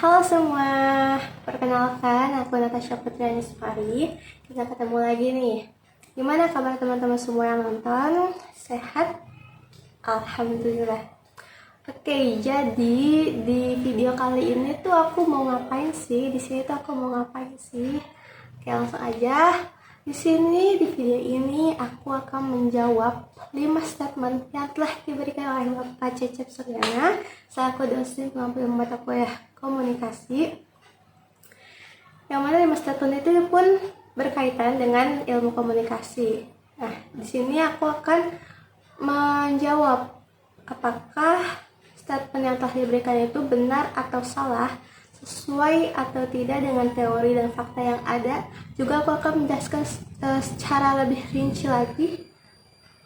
Halo semua, perkenalkan aku Natasha Putriani Spari. Kita ketemu lagi nih. Gimana kabar teman-teman semua yang nonton? Sehat? Alhamdulillah. Oke, jadi di video kali ini tuh aku mau ngapain sih? Di sini tuh aku mau ngapain sih? Oke, langsung aja. Di sini di video ini aku akan menjawab 5 statement yang telah diberikan oleh Bapak Cecep Suryana selaku dosen pengambil mata kuliah komunikasi. Yang mana 5 statement itu pun berkaitan dengan ilmu komunikasi. Nah, di sini aku akan menjawab apakah statement yang telah diberikan itu benar atau salah, sesuai atau tidak dengan teori dan fakta yang ada. Juga aku akan menjelaskan secara lebih rinci lagi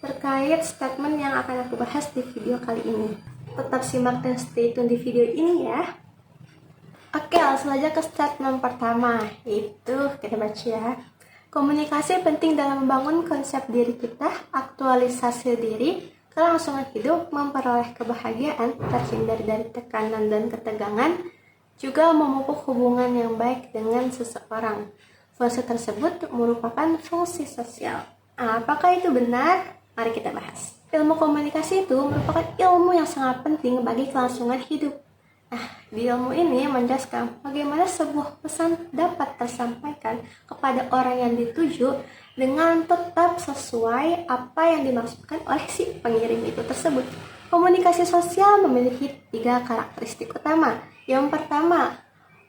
terkait statement yang akan aku bahas di video kali ini. Tetap simak dan stay tune di video ini ya. Oke, langsung aja ke statement pertama, yaitu kita baca ya. Komunikasi penting dalam membangun konsep diri kita, aktualisasi diri, kelangsungan hidup, memperoleh kebahagiaan, terhindar dari tekanan dan ketegangan, juga memupuk hubungan yang baik dengan seseorang. Fungsi tersebut merupakan fungsi sosial. Apakah itu benar? Mari kita bahas. Ilmu komunikasi itu merupakan ilmu yang sangat penting bagi kelangsungan hidup. Di ilmu ini menjelaskan bagaimana sebuah pesan dapat tersampaikan kepada orang yang dituju dengan tetap sesuai apa yang dimaksudkan oleh si pengirim itu tersebut. Komunikasi sosial memiliki 3 karakteristik utama. Yang pertama,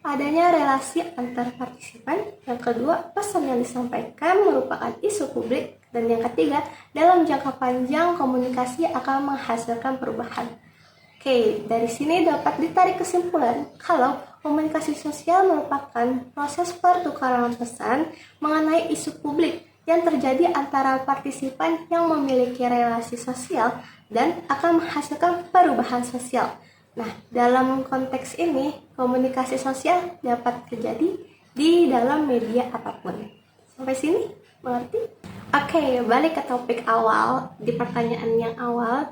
adanya relasi antar partisipan. Yang kedua, pesan yang disampaikan merupakan isu publik. Dan yang ketiga, dalam jangka panjang komunikasi akan menghasilkan perubahan. Oke, dari sini dapat ditarik kesimpulan kalau komunikasi sosial merupakan proses pertukaran pesan mengenai isu publik yang terjadi antara partisipan yang memiliki relasi sosial dan akan menghasilkan perubahan sosial. Nah, dalam konteks ini, komunikasi sosial dapat terjadi di dalam media apapun. Sampai sini, mengerti? Oke, balik ke topik awal, di pertanyaan yang awal.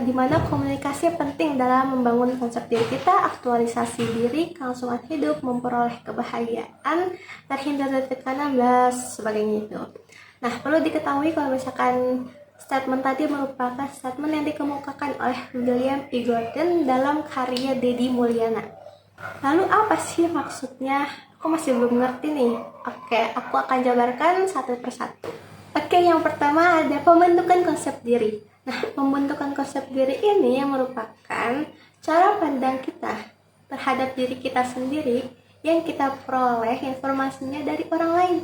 Di mana komunikasi penting dalam membangun konsep diri kita, aktualisasi diri, kelangsungan hidup, memperoleh kebahagiaan, terhindar dari tekanan, dan sebagainya itu. Nah, perlu diketahui kalau misalkan statement tadi merupakan statement yang dikemukakan oleh William E. Gordon dalam karya Deddy Mulyana. Lalu apa sih maksudnya? Aku masih belum ngerti nih. Oke, aku akan jabarkan satu persatu. Oke, yang pertama ada pembentukan konsep diri. Nah, pembentukan konsep diri ini merupakan cara pandang kita terhadap diri kita sendiri yang kita peroleh informasinya dari orang lain.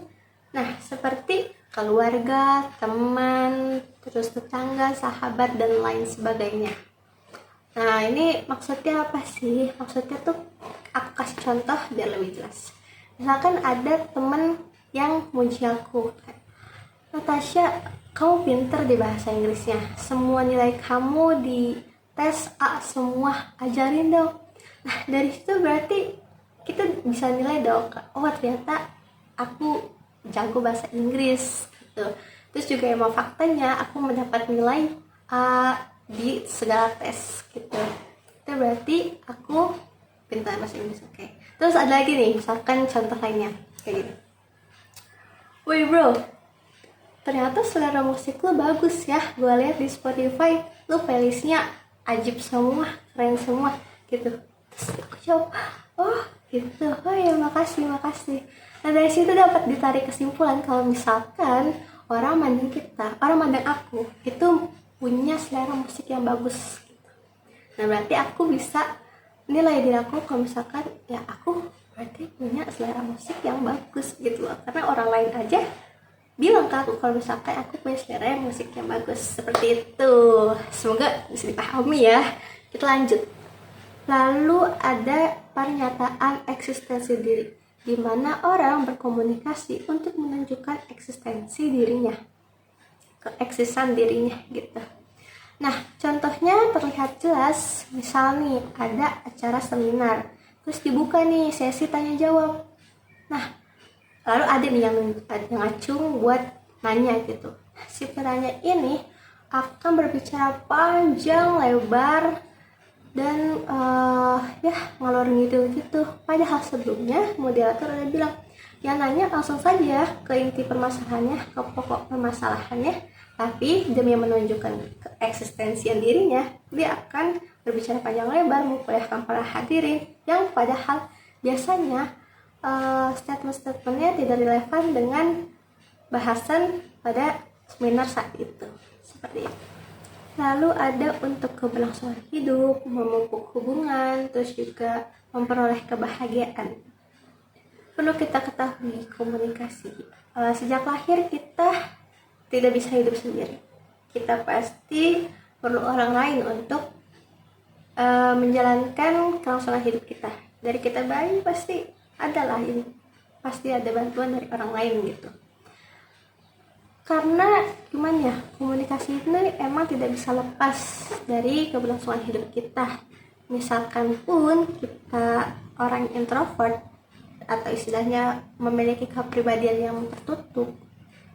Nah, seperti keluarga, teman, terus tetangga, sahabat, dan lain sebagainya. Nah, ini maksudnya apa sih? Maksudnya tuh aku kasih contoh biar lebih jelas. Misalkan ada teman yang muji aku, Natasha, kamu pinter di bahasa Inggrisnya. Semua nilai kamu di tes A semua, ajarin dong. Nah, dari situ berarti kita bisa nilai dong, oh ternyata aku jago bahasa Inggris gitu. Terus juga emang faktanya aku mendapat nilai A di segala tes gitu. Itu berarti aku pintar bahasa Inggris. Oke. Terus ada lagi nih, misalkan contoh lainnya kayak gini. Woi bro, ternyata selera musik lu bagus ya, gue lihat di Spotify lu playlistnya ajib semua, keren semua gitu. Terus aku jawab, oh gitu, oh ya makasih. Nah, dari situ dapat ditarik kesimpulan kalau misalkan orang mandang aku itu punya selera musik yang bagus gitu. Nah, berarti aku bisa nilai diri aku kalau misalkan ya aku berarti punya selera musik yang bagus gitu loh, karena orang lain aja bilang ke aku kalau misalkan aku punya selera musik yang bagus. Seperti itu, semoga bisa dipahami ya. Kita lanjut. Lalu ada pernyataan eksistensi diri, di mana orang berkomunikasi untuk menunjukkan eksistensi dirinya, keeksisan dirinya gitu. Nah, contohnya terlihat jelas. Misal nih, ada acara seminar, terus dibuka nih sesi tanya jawab. Nah, lalu ada nih yang ngacung buat nanya gitu. Si penanya ini akan berbicara panjang lebar dan ya ngalor ngidul gitu. Padahal sebelumnya moderator udah bilang ya nanya langsung saja ke inti permasalahannya, ke pokok permasalahannya, tapi demi menunjukkan keeksistensian dirinya dia akan berbicara panjang lebar memperlihatkan para hadirin yang padahal biasanya statement-statementnya tidak relevan dengan bahasan pada seminar saat itu, seperti itu. Lalu ada untuk keberlangsungan hidup, memupuk hubungan, terus juga memperoleh kebahagiaan. Perlu kita ketahui komunikasi. Sejak lahir kita tidak bisa hidup sendiri. Kita pasti perlu orang lain untuk menjalankan kelangsungan hidup kita. Dari kita bayi pasti ada bantuan dari orang lain gitu. Karena gimana ya, komunikasi itu emang tidak bisa lepas dari keberlangsungan hidup kita. Misalkan pun kita orang introvert atau istilahnya memiliki kepribadian yang tertutup,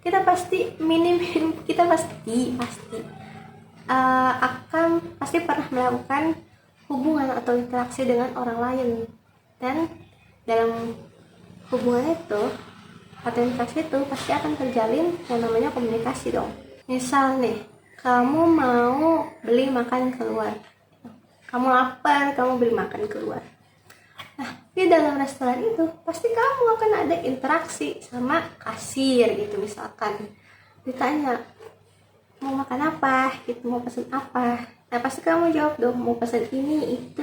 kita pasti pasti pernah melakukan hubungan atau interaksi dengan orang lain, dan dalam hubungan itu atau interaksi itu pasti akan terjalin yang namanya komunikasi dong. Misal nih, kamu mau beli makan keluar, kamu lapar, kamu beli makan keluar. Nah, di dalam restoran itu pasti kamu akan ada interaksi sama kasir gitu. Misalkan ditanya mau makan apa gitu, mau pesen apa, nah pasti kamu jawab dong mau pesen ini itu.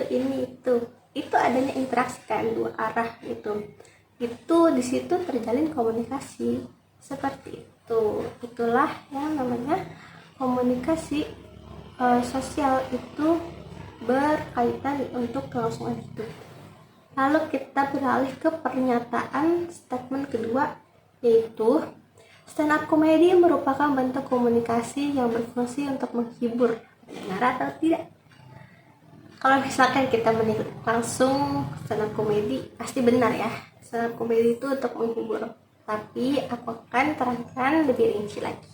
Itu adanya interaksi kan, dua arah gitu. Itu di situ terjalin komunikasi seperti itu. Itulah yang namanya komunikasi sosial, itu berkaitan untuk kelangsungan hidup. Lalu kita beralih ke pernyataan statement kedua, yaitu stand up comedy merupakan bentuk komunikasi yang berfungsi untuk menghibur. Benar atau tidak? Kalau misalkan kita menilik langsung stand up comedy, pasti benar ya. Stand up comedy itu untuk menghibur. Tapi aku akan terangkan lebih rinci lagi.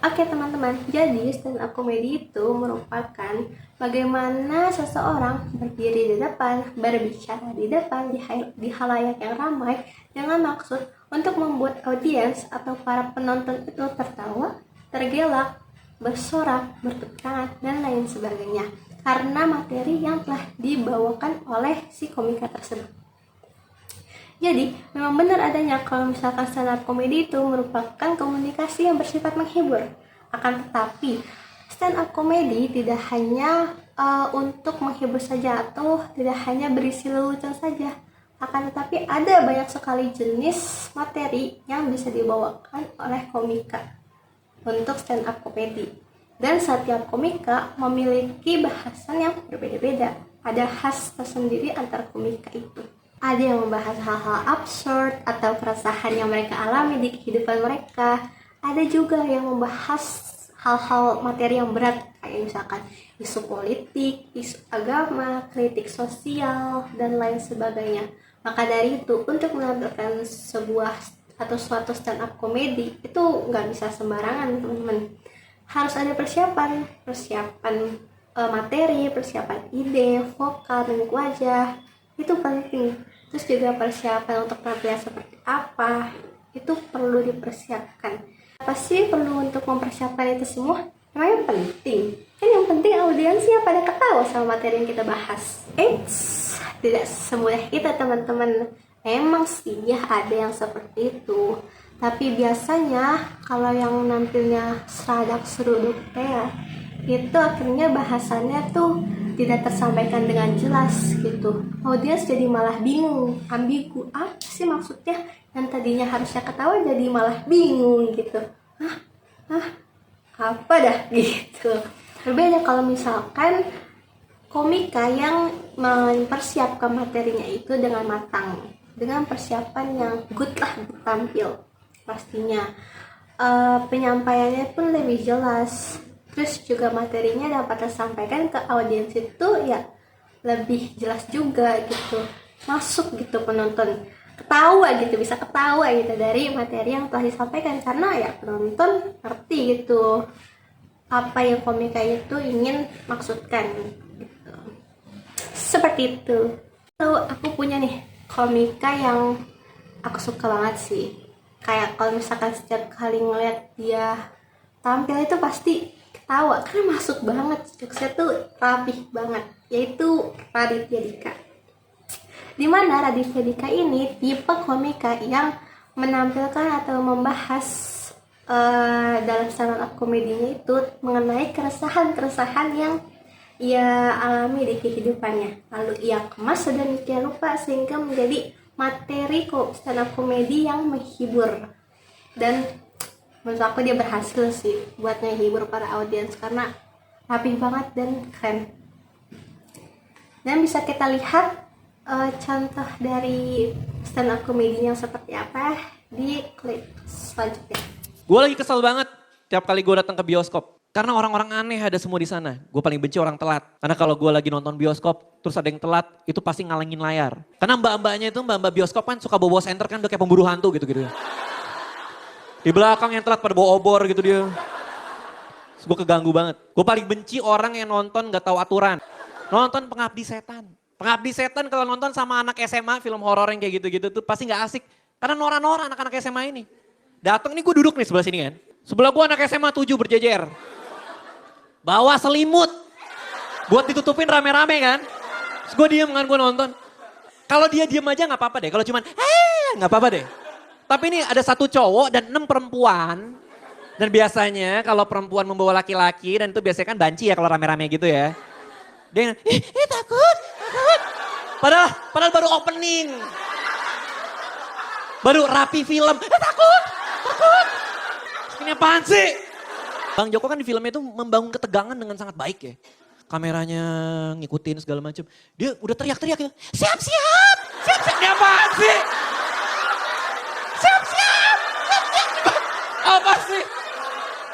Oke teman-teman, jadi stand up comedy itu merupakan bagaimana seseorang berdiri di depan, berbicara di depan di halayak yang ramai dengan maksud untuk membuat audiens atau para penonton itu tertawa, tergelak, bersorak, bertepuk tangan, dan lain sebagainya karena materi yang telah dibawakan oleh si komika tersebut. Jadi, memang benar adanya kalau misalkan stand up comedy itu merupakan komunikasi yang bersifat menghibur. Akan tetapi, stand up comedy tidak hanya untuk menghibur saja atau tidak hanya berisi lelucon saja. Akan tetapi ada banyak sekali jenis materi yang bisa dibawakan oleh komika untuk stand up comedy. Dan setiap komika memiliki bahasan yang berbeda-beda. Ada khas tersendiri antar komika itu. Ada yang membahas hal-hal absurd atau keresahan yang mereka alami di kehidupan mereka. Ada juga yang membahas hal-hal materi yang berat, kayak misalkan isu politik, isu agama, kritik sosial, dan lain sebagainya. Maka dari itu, untuk menampilkan sebuah atau suatu stand up comedy itu nggak bisa sembarangan teman-teman. Harus ada persiapan materi, persiapan ide, vokal, mimik wajah, itu penting. Terus juga persiapan untuk penampilan seperti apa, itu perlu dipersiapkan. Apa sih perlu untuk mempersiapkan itu semua? Emangnya penting? Kan yang penting audiensnya pada ketawa sama materi yang kita bahas. Tidak semudah itu teman-teman. Emang sih ya ada yang seperti itu. Tapi biasanya kalau yang nampilnya seradak seruduk ya, itu akhirnya bahasannya tuh tidak tersampaikan dengan jelas gitu. Audiens jadi malah bingung, ambigu. Apa sih maksudnya? Yang tadinya harusnya ketawa jadi malah bingung gitu. Apa dah gitu. Berbeda kalau misalkan komika yang mempersiapkan materinya itu dengan matang, dengan persiapan yang good lah tampil. Pastinya penyampaiannya pun lebih jelas, terus juga materinya dapat tersampaikan ke audiens itu ya lebih jelas juga gitu, masuk gitu penonton, ketawa gitu, bisa ketawa gitu dari materi yang telah disampaikan karena ya penonton ngerti gitu apa yang komika itu ingin maksudkan gitu. Seperti itu. Lalu aku punya nih komika yang aku suka banget sih. Kayak kalau misalkan setiap kali ngeliat dia tampil itu pasti ketawa karena masuk banget, jokesnya tuh rapih banget, yaitu Raditya Dika. Dimana Raditya Dika ini tipe komika yang menampilkan atau membahas dalam stand up komedinya itu mengenai keresahan-keresahan yang ia alami di kehidupannya, lalu ia kemas sedemikian rupa sehingga menjadi materi stand up komedi yang menghibur. Dan menurut aku dia berhasil sih buat menghibur para audiens karena rapih banget dan keren. Dan bisa kita lihat contoh dari stand up komedi yang seperti apa di klip selanjutnya. Gue lagi kesel banget tiap kali gue datang ke bioskop. Karena orang-orang aneh ada semua di sana. Gue paling benci orang telat. Karena kalau gue lagi nonton bioskop, terus ada yang telat, itu pasti ngalangin layar. Karena mbak-mbaknya itu, mbak-mbak bioskop kan suka bawa senter kan udah kayak pemburu hantu gitu-gitu. Di belakang yang telat pada bawa obor gitu dia. Gue keganggu banget. Gue paling benci orang yang nonton gak tahu aturan. Nonton Pengabdi Setan. Pengabdi Setan kalau nonton sama anak SMA, film horor yang kayak gitu-gitu tuh pasti gak asik. Karena norak-norak anak-anak SMA ini. Datang nih gue duduk nih sebelah sini kan. Sebelah gue anak SMA 7 berjejer. Bawa selimut. Buat ditutupin rame-rame kan. Terus gue diem kan, gue nonton. Kalau dia diem aja gak apa-apa deh. Kalau cuman gak apa-apa deh. Tapi ini ada 1 cowok dan 6 perempuan. Dan biasanya kalau perempuan membawa laki-laki, dan itu biasanya kan banci ya kalau rame-rame gitu ya. Dia takut. Padahal baru opening. Baru rapi film. Takut. Ini apaan sih? Bang Joko kan di filmnya itu membangun ketegangan dengan sangat baik ya. Kameranya ngikutin segala macam. Dia udah teriak-teriak gitu. Siap. Ini apaan sih? Siap. Apa sih?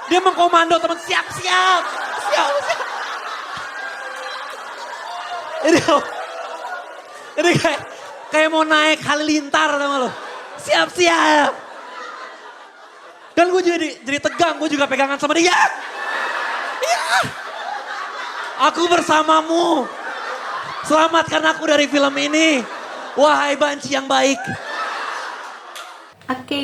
Dia mengkomando teman siap. Ini kayak mau naik halilintar sama lo. Siap. Dan gue jadi tegang, gue juga pegangan sama dia. Iya. Aku bersamamu. Selamatkan aku dari film ini. Wahai banci yang baik. Oke,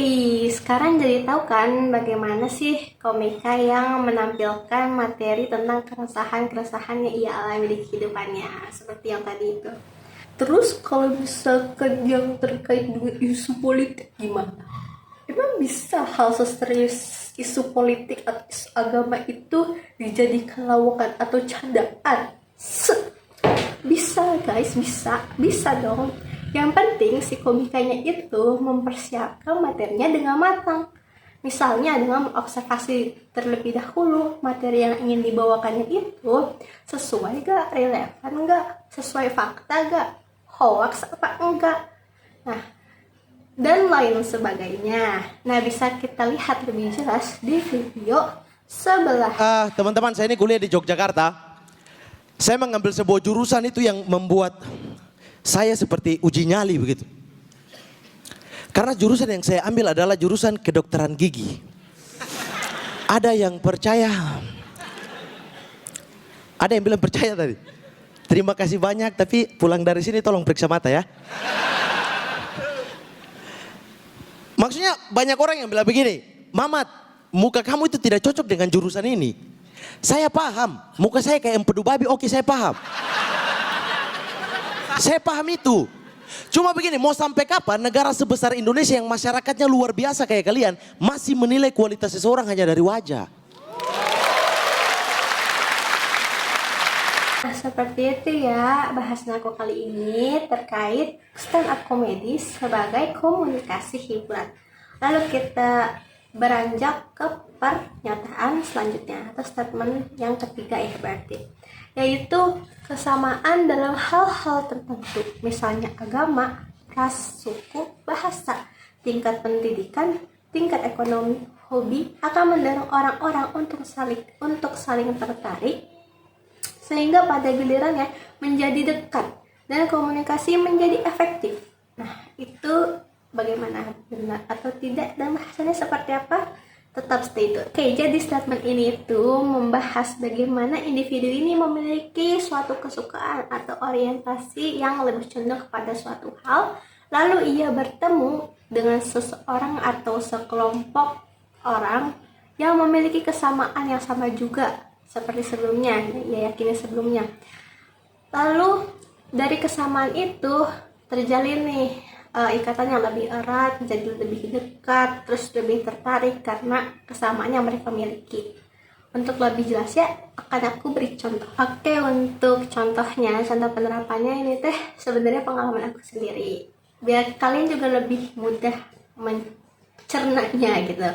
sekarang jadi tahu kan bagaimana sih komika yang menampilkan materi tentang keresahan-keresahan yang ia alami di kehidupannya. Seperti yang tadi itu. Terus kalau misalkan yang terkait dengan isu politik gimana? Emang bisa hal seserius isu politik atau isu agama itu dijadikan lawakan atau candaan? Bisa guys, bisa dong. Yang penting si komikanya itu mempersiapkan materinya dengan matang. Misalnya dengan mengobservasi terlebih dahulu materi yang ingin dibawakannya itu sesuai gak, relevan gak, sesuai fakta gak, hoax apa enggak. Nah, dan lain sebagainya. Nah, bisa kita lihat lebih jelas di video sebelah. Teman-teman, saya ini kuliah di Yogyakarta. Saya mengambil sebuah jurusan itu yang membuat saya seperti uji nyali begitu. Karena jurusan yang saya ambil adalah jurusan kedokteran gigi. Ada yang percaya. Ada yang bilang percaya tadi. Terima kasih banyak, tapi pulang dari sini tolong periksa mata ya. Maksudnya banyak orang yang bilang begini, Mamat, muka kamu itu tidak cocok dengan jurusan ini. Saya paham, muka saya kayak empedu babi, oke saya paham. Saya paham itu. Cuma begini, mau sampai kapan negara sebesar Indonesia yang masyarakatnya luar biasa kayak kalian masih menilai kualitas seseorang hanya dari wajah? Nah, seperti itu ya bahasan aku kali ini terkait stand up comedy sebagai komunikasi hiburan. Lalu kita beranjak ke pernyataan selanjutnya atau statement yang ketiga ya berarti, yaitu kesamaan dalam hal-hal tertentu, misalnya agama, ras, suku, bahasa, tingkat pendidikan, tingkat ekonomi, hobi akan mendorong orang-orang untuk saling tertarik sehingga pada gilirannya menjadi dekat dan komunikasi menjadi efektif. Nah, itu bagaimana, benar atau tidak dan bahasanya seperti apa? tetap stay tune. Oke, jadi statement ini itu membahas bagaimana individu ini memiliki suatu kesukaan atau orientasi yang lebih condong kepada suatu hal, lalu ia bertemu dengan seseorang atau sekelompok orang yang memiliki kesamaan yang sama juga seperti sebelumnya, ia yakini sebelumnya. Lalu dari kesamaan itu terjalin nih ikatan yang lebih erat, jadi lebih dekat, terus lebih tertarik karena kesamaan yang mereka miliki. Untuk lebih jelasnya akan aku beri contoh. Oke, untuk contohnya, contoh penerapannya ini teh sebenarnya pengalaman aku sendiri. Biar kalian juga lebih mudah mencernanya gitu.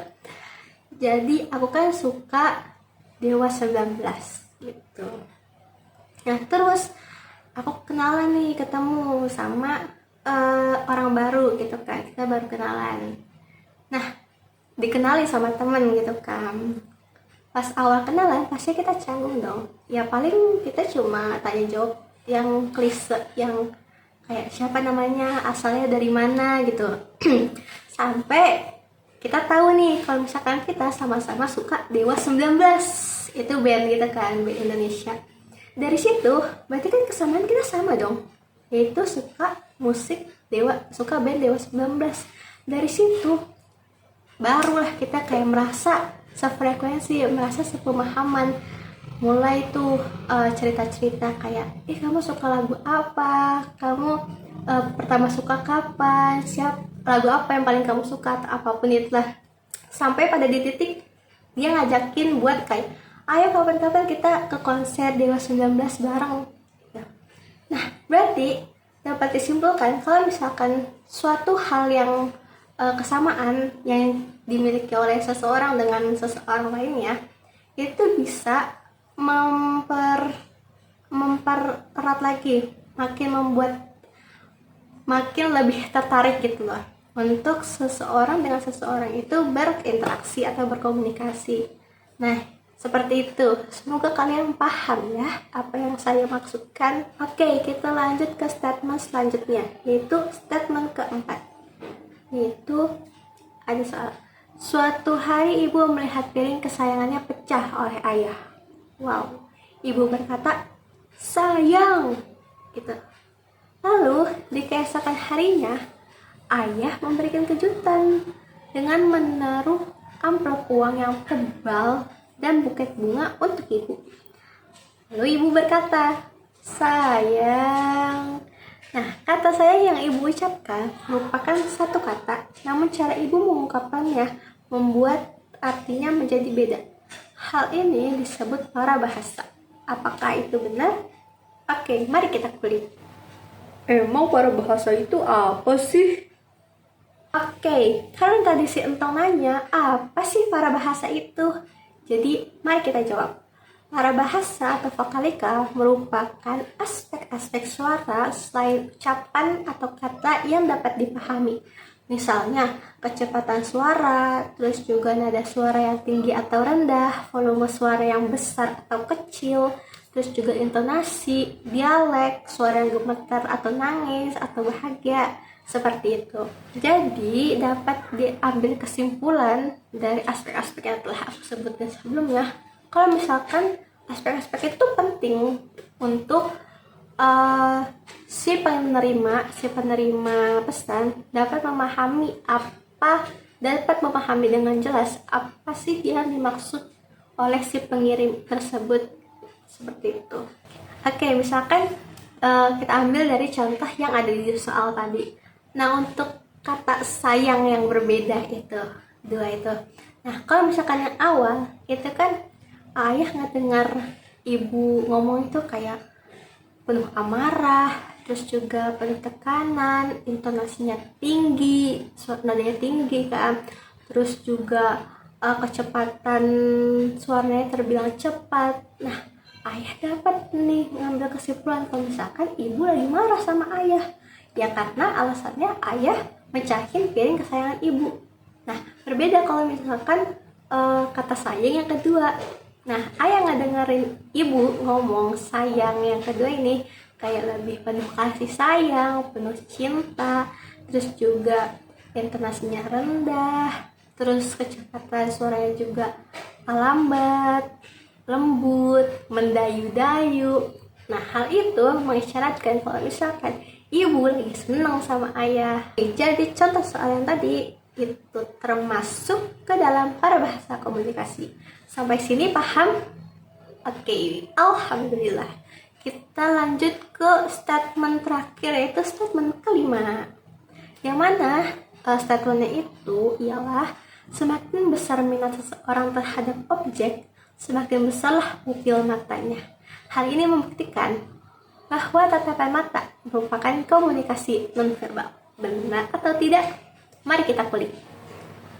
Jadi aku kan suka Dewa 19 gitu. Nah terus aku kenalan nih, ketemu sama orang baru gitu kan, kita baru kenalan. Nah dikenali sama temen gitu kan, pas awal kenalan pasti kita canggung dong ya, paling kita cuma tanya jawab yang klise, yang kayak siapa namanya, asalnya dari mana gitu. Sampai kita tahu nih kalau misalkan kita sama-sama suka Dewa 19, itu band gitu kan, band Indonesia. Dari situ berarti kan kesamaan kita sama dong, yaitu suka musik Dewa, suka band Dewa 19. Dari situ barulah kita kayak merasa sefrekuensi, merasa sepemahaman. Mulai tuh cerita-cerita kayak, kamu suka lagu apa, kamu pertama suka kapan, lagu apa yang paling kamu suka, atau apapun itulah. Sampai pada di titik dia ngajakin buat kayak, ayo kapan-kapan kita ke konser Dewa 19 bareng. Nah berarti dapat disimpulkan kalau misalkan suatu hal yang kesamaan yang dimiliki oleh seseorang dengan seseorang lainnya itu bisa mempererat lagi, makin lebih tertarik gitu loh untuk seseorang dengan seseorang itu berinteraksi atau berkomunikasi. Nah seperti itu, semoga kalian paham ya apa yang saya maksudkan. Oke, kita lanjut ke statement selanjutnya, yaitu statement keempat, yaitu ada soal. Suatu hari ibu melihat piring kesayangannya pecah oleh ayah. Wow, ibu berkata, sayang, gitu. Lalu di keesokan harinya, ayah memberikan kejutan dengan menaruh amplop uang yang tebal dan buket bunga untuk ibu. Lalu ibu berkata, sayang. Nah, kata sayang yang ibu ucapkan merupakan satu kata, namun cara ibu mengungkapkannya membuat artinya menjadi beda. Hal ini disebut parabahasa. Apakah itu benar? Oke, mari kita kulik. Emang parabahasa itu apa sih? Oke, karena tadi si Entong nanya, apa sih parabahasa itu? Jadi, mari kita jawab. Parabahasa atau vokalika merupakan aspek-aspek suara selain ucapan atau kata yang dapat dipahami. Misalnya, kecepatan suara, terus juga nada suara yang tinggi atau rendah, volume suara yang besar atau kecil, terus juga intonasi, dialek, suara yang gemetar atau nangis atau bahagia. Seperti itu. Jadi dapat diambil kesimpulan dari aspek-aspek yang telah aku sebutkan sebelumnya, kalau misalkan aspek-aspek itu penting untuk si penerima pesan dapat memahami dengan jelas apa sih yang dimaksud oleh si pengirim tersebut, seperti itu. Oke, misalkan kita ambil dari contoh yang ada di soal tadi. Nah, untuk kata sayang yang berbeda itu, dua itu. Nah, kalau misalkan yang awal, itu kan ayah ngedengar ibu ngomong itu kayak penuh amarah, terus juga penuh tekanan, intonasinya tinggi, nadanya tinggi kan. Terus juga kecepatan suaranya terbilang cepat. Nah, ayah dapat nih ngambil kesimpulan kalau misalkan ibu lagi marah sama ayah. Ya karena alasannya ayah mecahin piring kesayangan ibu. Nah berbeda kalau misalkan kata sayang yang kedua. Nah ayah ngedengerin ibu ngomong sayang yang kedua ini kayak lebih penuh kasih sayang, penuh cinta, terus juga intonasinya rendah, terus kecepatan suaranya juga lambat, lembut, mendayu-dayu. Nah, hal itu mengisyaratkan kalau misalkan ibu lagi senang sama ayah. Jadi contoh soal yang tadi itu termasuk ke dalam parabahasa komunikasi. Sampai sini paham? Oke, alhamdulillah. Kita lanjut ke statement terakhir, yaitu statement kelima. Yang mana statementnya itu ialah semakin besar minat seseorang terhadap objek, semakin besarlah pupil matanya. Hal ini membuktikan bahwa tatapan mata merupakan komunikasi nonverbal. Benar atau tidak? Mari kita kulik.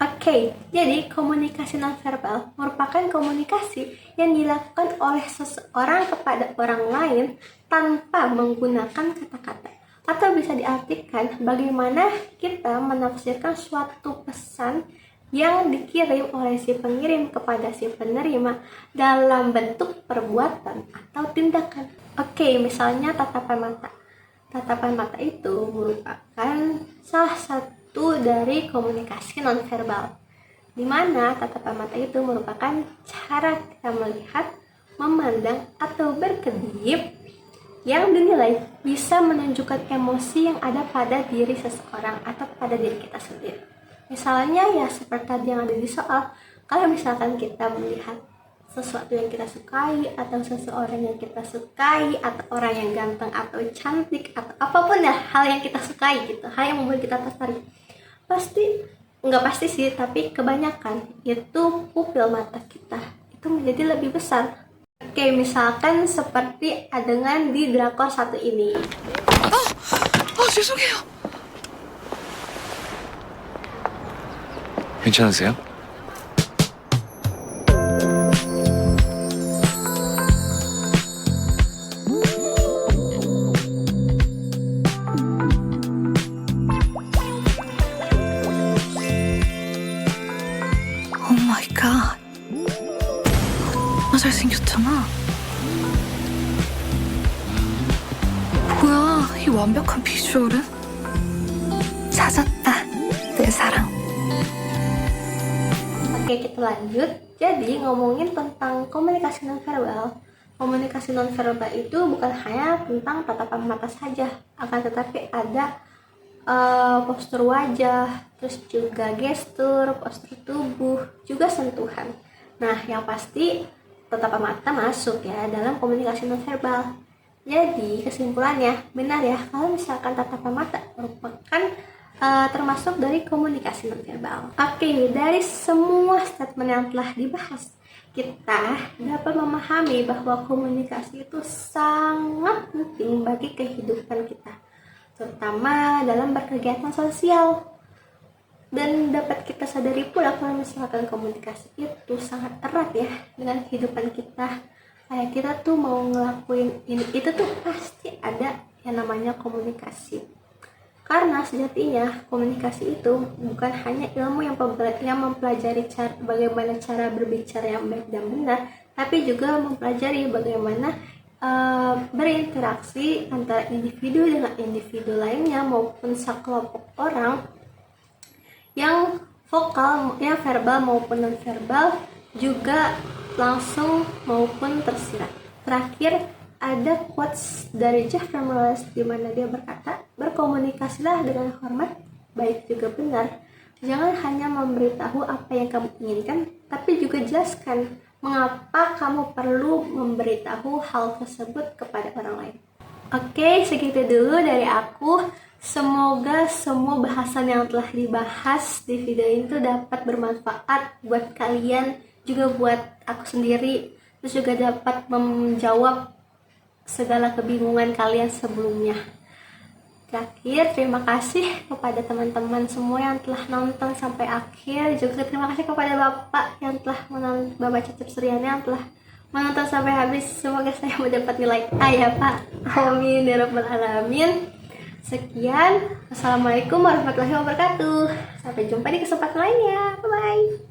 Oke, jadi komunikasi nonverbal merupakan komunikasi yang dilakukan oleh seseorang kepada orang lain tanpa menggunakan kata-kata. Atau bisa diartikan bagaimana kita menafsirkan suatu pesan yang dikirim oleh si pengirim kepada si penerima dalam bentuk perbuatan atau tindakan. Oke, misalnya tatapan mata. Tatapan mata itu merupakan salah satu dari komunikasi nonverbal, di mana tatapan mata itu merupakan cara kita melihat, memandang, atau berkedip yang dinilai bisa menunjukkan emosi yang ada pada diri seseorang atau pada diri kita sendiri. Misalnya ya seperti tadi yang ada di soal, kalau misalkan kita melihat sesuatu yang kita sukai atau seseorang yang kita sukai atau orang yang ganteng atau cantik atau apapun ya hal yang kita sukai gitu, hal yang membuat kita tertarik, pasti nggak pasti sih, tapi kebanyakan itu pupil mata kita itu menjadi lebih besar. Oke, misalkan seperti adegan di drakor satu ini. 죄송해요. 괜찮으세요? 오 마이 갓. 나 잘생겼잖아. 뭐야, 이 완벽한 비주얼은? 찾았다, 내 사랑. Oke, kita lanjut. Jadi ngomongin tentang komunikasi nonverbal. Komunikasi nonverbal itu bukan hanya tentang tatapan mata saja, akan tetapi ada postur wajah, terus juga gestur, postur tubuh, juga sentuhan. Nah, yang pasti tatapan mata masuk ya dalam komunikasi nonverbal. Jadi kesimpulannya benar ya kalau misalkan tatapan mata merupakan termasuk dari komunikasi nonverbal. Oke, dari semua statement yang telah dibahas, kita dapat memahami bahwa komunikasi itu sangat penting bagi kehidupan kita, terutama dalam berkegiatan sosial. Dan dapat kita sadari pula kalau misalkan komunikasi itu sangat erat ya dengan kehidupan kita. Kayak kita tuh mau ngelakuin ini itu tuh pasti ada yang namanya komunikasi. Karena sejatinya komunikasi itu bukan hanya ilmu yang mempelajari bagaimana cara berbicara yang baik dan benar, tapi juga mempelajari bagaimana berinteraksi antara individu dengan individu lainnya maupun sekelompok orang yang vokal, yang verbal maupun non-verbal, juga langsung maupun tersirat. Terakhir ada quotes dari Jeff Ramirez di mana dia berkata, berkomunikasilah dengan hormat, baik juga benar. Jangan hanya memberitahu apa yang kamu inginkan, tapi juga jelaskan mengapa kamu perlu memberitahu hal tersebut kepada orang lain. Oke, segitu dulu dari aku. Semoga semua bahasan yang telah dibahas di video ini tuh dapat bermanfaat buat kalian, juga buat aku sendiri, terus juga dapat menjawab segala kebingungan kalian sebelumnya. Terakhir, terima kasih kepada teman-teman semua yang telah nonton sampai akhir. Juga terima kasih kepada Bapak yang telah menonton, Bapak Cecep Suryani yang telah menonton sampai habis. Semoga saya mendapat nilai A ya Pak. Amin ya rabbal alamin. Sekian, assalamualaikum warahmatullahi wabarakatuh. Sampai jumpa di kesempatan lainnya. Bye bye.